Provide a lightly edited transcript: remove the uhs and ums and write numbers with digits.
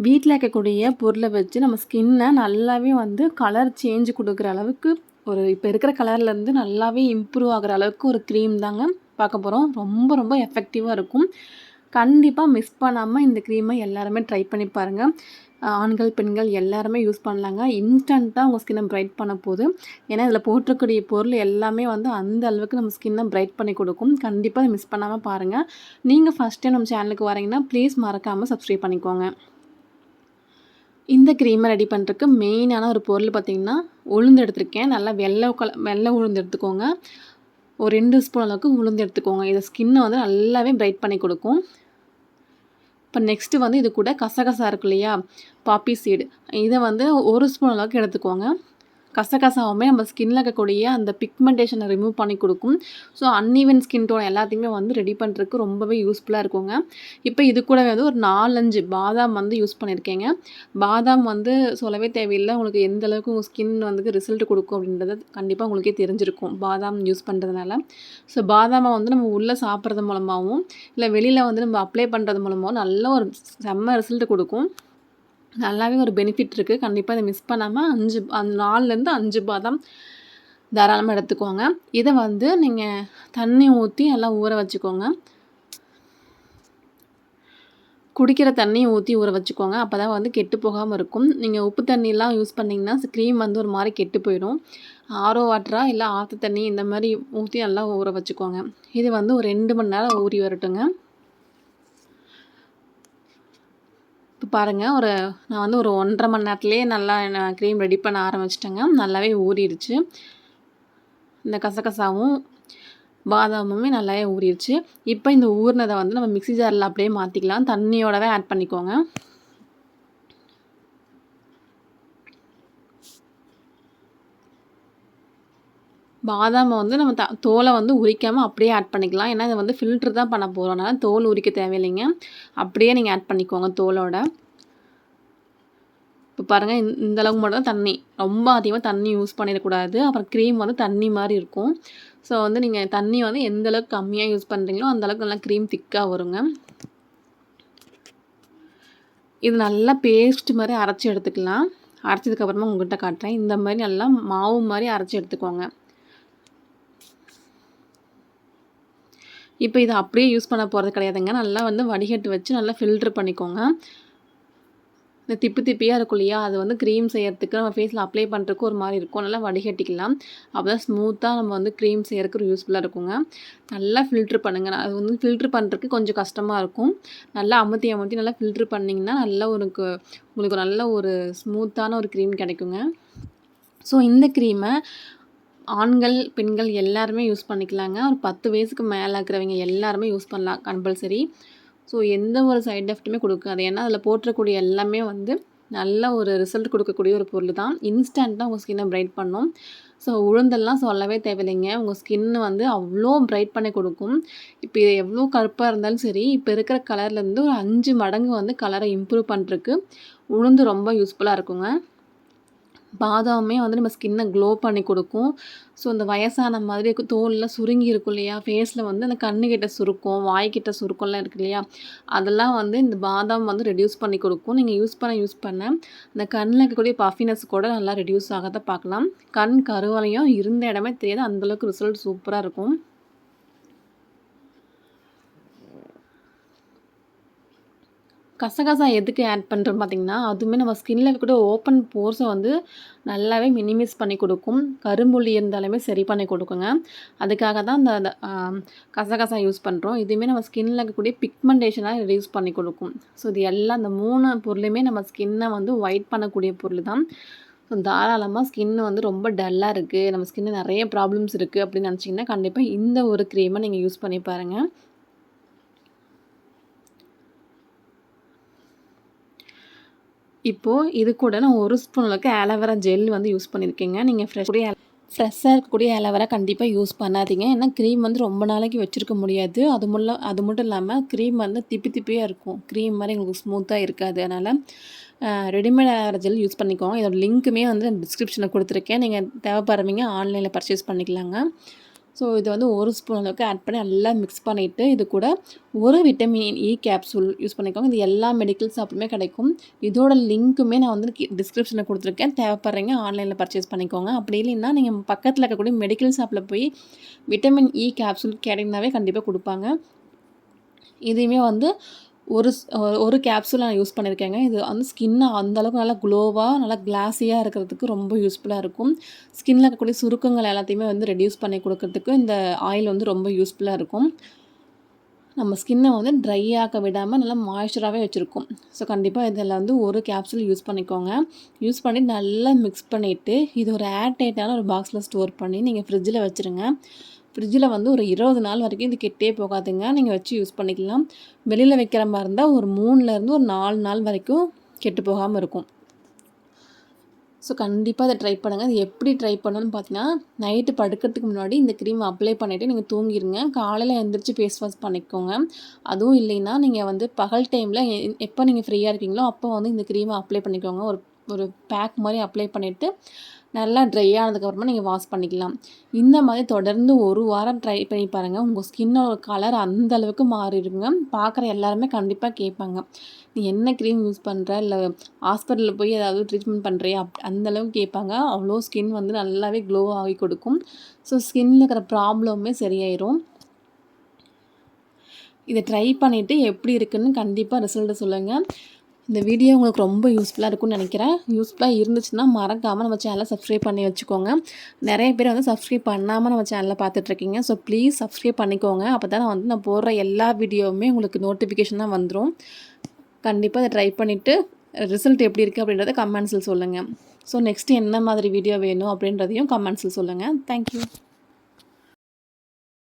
வீட்டில் இருக்கக்கூடிய பொருளை வச்சு நம்ம ஸ்கின்னை நல்லாவே வந்து கலர் சேஞ்ச் கொடுக்குற அளவுக்கு இப்போ இருக்கிற கலர்லேருந்து நல்லாவே இம்ப்ரூவ் ஆகிற அளவுக்கு ஒரு க்ரீம் தாங்க பார்க்க போகிறோம். ரொம்ப ரொம்ப எஃபெக்டிவாக இருக்கும். கண்டிப்பாக மிஸ் பண்ணாமல் இந்த க்ரீமை எல்லாருமே ட்ரை பண்ணி பாருங்கள். ஆண்கள் பெண்கள் எல்லாருமே யூஸ் பண்ணலாங்க. இன்ஸ்டண்ட்டாக உங்கள் ஸ்கின்னை பிரைட் பண்ண போகுது. ஏன்னா இதில் போட்டிருக்கக்கூடிய பொருள் எல்லாமே வந்து அந்த அளவுக்கு நம்ம ஸ்கின்னை பிரைட் பண்ணி கொடுக்கும். கண்டிப்பாக மிஸ் பண்ணாமல் பாருங்கள். நீங்கள் ஃபஸ்ட் டைம் நம்ம சேனலுக்கு வரீங்கன்னா ப்ளீஸ் மறக்காமல் சப்ஸ்கிரைப் பண்ணிக்கோங்க. இந்த க்ரீமை ரெடி பண்ணுறதுக்கு மெயினான ஒரு பொருள் பார்த்திங்கன்னா உளுந்து எடுத்திருக்கேன். நல்லா வெள்ளை உளுந்து எடுத்துக்கோங்க. ஒரு 2 ஸ்பூன் அளவுக்கு உளுந்து எடுத்துக்கோங்க. இதை ஸ்கின்னை வந்து நல்லாவே பிரைட் பண்ணி கொடுக்கும். இப்போ நெக்ஸ்ட்டு வந்து இது கூட கசகசா இருக்கு இல்லையா, பாப்பி சீடு, இதை வந்து 1 ஸ்பூன் அளவுக்கு எடுத்துக்கோங்க. கசகசாவுமே நம்ம ஸ்கின்னில் இருக்கக்கூடிய அந்த பிக்மெண்டேஷனை ரிமூவ் பண்ணி கொடுக்கும். ஸோ அன்ஈவன் ஸ்கின் டோன் எல்லாத்தையுமே வந்து ரெடி பண்ணுறதுக்கு ரொம்பவே யூஸ்ஃபுல்லாக இருக்குங்க. இப்போ இது கூட வந்து ஒரு 4-5 பாதாம் வந்து யூஸ் பண்ணியிருக்கேங்க. பாதாம் வந்து சொல்லவே தேவையில்லை, உங்களுக்கு எந்த அளவுக்கு உங்கள் ஸ்கின் வந்து ரிசல்ட் கொடுக்கும் அப்படின்றது கண்டிப்பாக உங்களுக்கே தெரிஞ்சிருக்கும் பாதாம் யூஸ் பண்ணுறதுனால. ஸோ பாதாமை வந்து நம்ம உள்ளே சாப்பிட்றது மூலமாகவும் இல்லை வெளியில் வந்து நம்ம அப்ளை பண்ணுறது மூலமாகவும் நல்ல ஒரு செம்ம ரிசல்ட் கொடுக்கும். நல்லாவே ஒரு பெனிஃபிட் இருக்குது. கண்டிப்பாக இதை மிஸ் பண்ணாமல் 4லேருந்து 5 பாதாம் தாராளமாக எடுத்துக்கோங்க. இதை வந்து நீங்கள் தண்ணி ஊற்றி நல்லா ஊற வச்சுக்கோங்க. குடிக்கிற தண்ணியை ஊற்றி ஊற வச்சுக்கோங்க. அப்போ தான் வந்து கெட்டு போகாமல் இருக்கும். நீங்கள் உப்பு தண்ணிலாம் யூஸ் பண்ணிங்கன்னா க்ரீம் வந்து ஒரு மாதிரி கெட்டு போயிடும். ஆரோ வாட்டரா இல்லை ஆற்று தண்ணி இந்த மாதிரி ஊற்றி நல்லா ஊற வச்சுக்கோங்க. இது வந்து ஒரு 2 மணி நேரம் ஊறி வரட்டுங்க. இப்போ பாருங்கள், நான் வந்து ஒரு 1.5 மணி நேரத்துலேயே நல்லா நான் க்ரீம் ரெடி பண்ண ஆரம்பிச்சிட்டேங்க. நல்லாவே ஊறிடுச்சு. இந்த கசகசாவும் பாதாமுமே நல்லாவே ஊறிடுச்சு. இப்போ இந்த ஊறினதை வந்து நம்ம மிக்ஸி ஜாரில் அப்படியே மாற்றிக்கலாம். தண்ணியோடவே ஆட் பண்ணிக்கோங்க. பாதாமை வந்து நம்ம தோலை வந்து உரிக்காமல் அப்படியே ஆட் பண்ணிக்கலாம். ஏன்னா இதை வந்து ஃபில்ட்ரு தான் பண்ண போகிறோம். அதனால் தோல் உரிக்க தேவையில்லைங்க. அப்படியே நீங்கள் ஆட் பண்ணிக்கோங்க தோலோட. இப்போ பாருங்கள், இந்த அளவுக்கு மட்டும் தான் தண்ணி, ரொம்ப அதிகமாக தண்ணி யூஸ் பண்ணிடக்கூடாது. அப்புறம் க்ரீம் வந்து தண்ணி மாதிரி இருக்கும். ஸோ வந்து நீங்கள் தண்ணி வந்து எந்த அளவுக்கு கம்மியாக யூஸ் பண்ணுறீங்களோ அந்தளவுக்கு நல்லா க்ரீம் திக்காக வருங்க. இது நல்லா பேஸ்ட் மாதிரி அரைச்சி எடுத்துக்கலாம். அரைச்சதுக்கப்புறமா உங்கள்கிட்ட காட்டுறேன். இந்த மாதிரி நல்லா மாவு மாதிரி அரைச்சி எடுத்துக்கோங்க. இப்போ இதை அப்படியே யூஸ் பண்ண போகிறது கிடையாதுங்க. நல்லா வந்து வடிகட்டு வச்சு நல்லா ஃபில்ட்ரு பண்ணிக்கோங்க. இந்த திப்பியாக இருக்கும் இல்லையா, அது வந்து க்ரீம் செய்யறதுக்கு நம்ம ஃபேஸில் அப்ளை பண்ணுறதுக்கு ஒரு மாதிரி இருக்கும். நல்லா வடிகட்டிக்கலாம். அப்போ தான் ஸ்மூத்தாக நம்ம வந்து க்ரீம் செய்யறதுக்கு யூஸ்ஃபுல்லாக இருக்குங்க. நல்லா ஃபில்ட்ரு பண்ணுங்கள். அது வந்து ஃபில்ட்ரு பண்ணுறதுக்கு கொஞ்சம் கஷ்டமாக இருக்கும். நல்லா அமுத்தி நல்லா ஃபில்ட்ரு பண்ணிங்கன்னா நல்லா உங்களுக்கு நல்ல ஒரு ஸ்மூத்தான ஒரு க்ரீம் கிடைக்குங்க. ஸோ இந்த க்ரீமை ஆண்கள் பெண்கள் எல்லாருமே யூஸ் பண்ணிக்கலாங்க. ஒரு 10 வயசுக்கு மேலே இருக்கிறவங்க எல்லாருமே யூஸ் பண்ணலாம் கம்பல்சரி. ஸோ எந்த ஒரு சைட் எஃபெக்ட்டுமே கொடுக்காது. ஏன்னா அதில் போற்றக்கூடிய எல்லாமே வந்து நல்ல ஒரு ரிசல்ட் கொடுக்கக்கூடிய ஒரு பொருள் தான். இன்ஸ்டண்ட்டாக உங்கள் ஸ்கின்னை பிரைட் பண்ணும். ஸோ உளுந்தெல்லாம் சொல்லவே தேவையில்லைங்க. உங்கள் ஸ்கின்னு வந்து அவ்வளோ பிரைட் பண்ணி கொடுக்கும். இப்போ இது எவ்வளோ கருப்பாக இருந்தாலும் சரி, இப்போ இருக்கிற கலர்லேருந்து ஒரு 5 மடங்கு வந்து கலரை இம்ப்ரூவ் பண்ணுறதுக்கு உளுந்து ரொம்ப யூஸ்ஃபுல்லாக இருக்குங்க. பாதாமே வந்து நம்ம ஸ்கின்னை க்ளோ பண்ணி கொடுக்கும். ஸோ இந்த வயசான மாதிரி தோல்லாம் சுருங்கி இருக்கும் இல்லையா, ஃபேஸில் வந்து அந்த கண்ணுக்கிட்ட சுருக்கம், வாய்க்கிட்ட சுருக்கம்லாம் இருக்கு இல்லையா, அதெல்லாம் வந்து இந்த பாதாம் வந்து ரெடியூஸ் பண்ணி கொடுக்கும். நீங்கள் யூஸ் பண்ண அந்த கண்ணில் இருக்கக்கூடிய பஃபினஸ் கூட நல்லா ரெடியூஸ் ஆகிறத பார்க்கலாம். கண் கருவளையம் இருந்த இடமே தெரியாது, அந்தளவுக்கு ரிசல்ட் சூப்பராக இருக்கும். கசகசா எதுக்கு ஆட் பண்ணுறோம் பார்த்திங்கன்னா, அதுவுமே நம்ம ஸ்கின்னில் இருக்கக்கூடிய ஓப்பன் போர்ஸை வந்து நல்லாவே மினிமைஸ் பண்ணி கொடுக்கும். கரும்புள்ளி இருந்தாலுமே சரி பண்ணி கொடுக்குங்க. அதுக்காக தான் இந்த கசகசா யூஸ் பண்ணுறோம். இதுவுமே நம்ம ஸ்கின்னில் இருக்கக்கூடிய பிக்மெண்டேஷனாக ரெடியூஸ் பண்ணி கொடுக்கும். ஸோ இது எல்லாம் இந்த 3 பொருளுமே நம்ம ஸ்கின்னை வந்து ஒயிட் பண்ணக்கூடிய பொருள் தான். ஸோ தாராளமாக ஸ்கின் வந்து ரொம்ப டல்லாக இருக்குது, நம்ம ஸ்கின்னில் நிறைய ப்ராப்ளம்ஸ் இருக்குது அப்படின்னு நினச்சிங்கன்னா கண்டிப்பாக இந்த ஒரு க்ரீமை நீங்கள் யூஸ் பண்ணி பாருங்கள். இப்போது இது கூட நான் 1 ஸ்பூன் அளவுக்கு ஆலோவேரா ஜெல் வந்து யூஸ் பண்ணியிருக்கேங்க. நீங்கள் ஃப்ரெஷ்ஷாக இருக்கக்கூடிய ஆலோவேரா கண்டிப்பாக யூஸ் பண்ணாதீங்க. ஏன்னா க்ரீம் வந்து ரொம்ப நாளைக்கு வச்சுருக்க முடியாது. அது மட்டும் இல்லாமல் க்ரீம் வந்து திப்பியாக இருக்கும். க்ரீம் மாதிரி உங்களுக்கு ஸ்மூத்தாக இருக்காது. அதனால் ரெடிமேட் ஆலோவேரா ஜெல் யூஸ் பண்ணிக்கோங்க. இதோட லிங்க்குமே வந்து டிஸ்கிரிப்ஷனில் கொடுத்துருக்கேன். நீங்கள் தேவைப்படுறவங்க ஆன்லைனில் பர்ச்சேஸ் பண்ணிக்கலாங்க. ஸோ இது வந்து 1 ஸ்பூன் அளவுக்கு ஆட் பண்ணி நல்லா மிக்ஸ் பண்ணிவிட்டு இது கூட ஒரு விட்டமின் இ கேப்சூல் யூஸ் பண்ணிக்கோங்க. இது எல்லா மெடிக்கல் ஷாப்லையுமே கிடைக்கும். இதோட லிங்க்குமே நான் வந்து டிஸ்கிரிப்ஷனில் கொடுத்துருக்கேன். தேவைப்படுறீங்க ஆன்லைனில் பர்ச்சேஸ் பண்ணிக்கோங்க. அப்படி இல்லைன்னா நீங்கள் பக்கத்தில் இருக்கக்கூடிய மெடிக்கல் ஷாப்பில் போய் விட்டமின் இ கேப்சூல் கேட்டிங்கனாவே கண்டிப்பாக கொடுப்பாங்க. இதையுமே வந்து ஒரு கேப்சூல் நான் யூஸ் பண்ணியிருக்கேங்க. இது வந்து ஸ்கின்னை அந்தளவுக்கு நல்லா க்ளோவாக நல்லா கிளாஸியாக இருக்கிறதுக்கு ரொம்ப யூஸ்ஃபுல்லாக இருக்கும். ஸ்கின்னில் இருக்கக்கூடிய சுருக்கங்கள் எல்லாத்தையுமே வந்து ரெடியூஸ் பண்ணி கொடுக்கறதுக்கு இந்த ஆயில் வந்து ரொம்ப யூஸ்ஃபுல்லாக இருக்கும். நம்ம ஸ்கின்னை வந்து ட்ரை ஆக்க விடாமல் நல்லா மாய்ஸ்சராகவே வச்சுருக்கும். ஸோ கண்டிப்பாக இதில் வந்து ஒரு கேப்சூல் யூஸ் பண்ணிக்கோங்க. யூஸ் பண்ணி நல்லா மிக்ஸ் பண்ணிவிட்டு இது ஒரு ஏர் டைட்டான ஒரு பாக்ஸில் ஸ்டோர் பண்ணி நீங்கள் ஃப்ரிட்ஜில் வச்சுருங்க. ஃப்ரிட்ஜில் வந்து ஒரு 20 நாள் வரைக்கும் இது கெட்டே போகாதுங்க. நீங்கள் வச்சு யூஸ் பண்ணிக்கலாம். வெளியில் வைக்கிற மாதிரி இருந்தால் ஒரு 3லேருந்து ஒரு 4 நாள் வரைக்கும் கெட்டு போகாமல் இருக்கும். ஸோ கண்டிப்பாக அதை ட்ரை பண்ணுங்கள். அது எப்படி ட்ரை பண்ணணும்னு பார்த்தீங்கன்னா, நைட்டு படுக்கிறதுக்கு முன்னாடி இந்த க்ரீம் அப்ளை பண்ணிவிட்டு நீங்கள் தூங்கிடுங்க. காலையில் எழுந்திரிச்சு ஃபேஸ் வாஷ் பண்ணிக்கோங்க. அதுவும் இல்லைன்னா நீங்கள் வந்து பகல் டைமில் எப்போ நீங்கள் ஃப்ரீயாக இருக்கீங்களோ அப்போ வந்து இந்த க்ரீமை அப்ளை பண்ணிக்கோங்க. ஒரு பேக் மாதிரி அப்ளை பண்ணிவிட்டு நல்லா ட்ரை ஆனதுக்கப்புறமா நீங்கள் வாஷ் பண்ணிக்கலாம். இந்த மாதிரி தொடர்ந்து 1 வாரம் ட்ரை பண்ணி பாருங்கள். உங்கள் ஸ்கின்னோட கலர் அந்த அளவுக்கு மாறிடுங்க. பார்க்குற எல்லாருமே கண்டிப்பாக கேட்பாங்க, நீ என்ன க்ரீம் யூஸ் பண்ணுற, இல்லை ஹாஸ்பிட்டலில் போய் ஏதாவது ட்ரீட்மெண்ட் பண்ணுறியா அந்த அளவுக்கு கேட்பாங்க. அவ்வளோ ஸ்கின் வந்து நல்லாவே க்ளோ ஆகி கொடுக்கும். ஸோ ஸ்கின்னில் இருக்கிற ப்ராப்ளமே சரியாயிரும். இதை ட்ரை பண்ணிவிட்டு எப்படி இருக்குன்னு கண்டிப்பாக ரிசல்ட்டு சொல்லுங்கள். இந்த வீடியோ உங்களுக்கு ரொம்ப யூஸ்ஃபுல்லாக இருக்கும்னு நினைக்கிறேன். யூஸ்ஃபுல்லாக இருந்துச்சுன்னா மறக்காமல் நம்ம சேனலை சப்ஸ்கிரைப் பண்ணி வச்சுக்கோங்க. நிறைய பேர் வந்து சப்ஸ்கிரைப் பண்ணாமல் நம்ம சேனலை பார்த்துட்ருக்கீங்க. ஸோ ப்ளீஸ் சப்ஸ்கிரைப் பண்ணிக்கோங்க. அப்போ தான் நான் போடுற எல்லா வீடியோவுமே உங்களுக்கு நோட்டிஃபிகேஷனாக வந்துடும். கண்டிப்பாக அதை ட்ரை பண்ணிவிட்டு ரிசல்ட் எப்படி இருக்குது அப்படின்றத கமெண்ட்ஸில் சொல்லுங்கள். ஸோ நெக்ஸ்ட்டு என்ன மாதிரி வீடியோ வேணும் அப்படின்றதையும் கமெண்ட்ஸில் சொல்லுங்கள். தேங்க்யூ.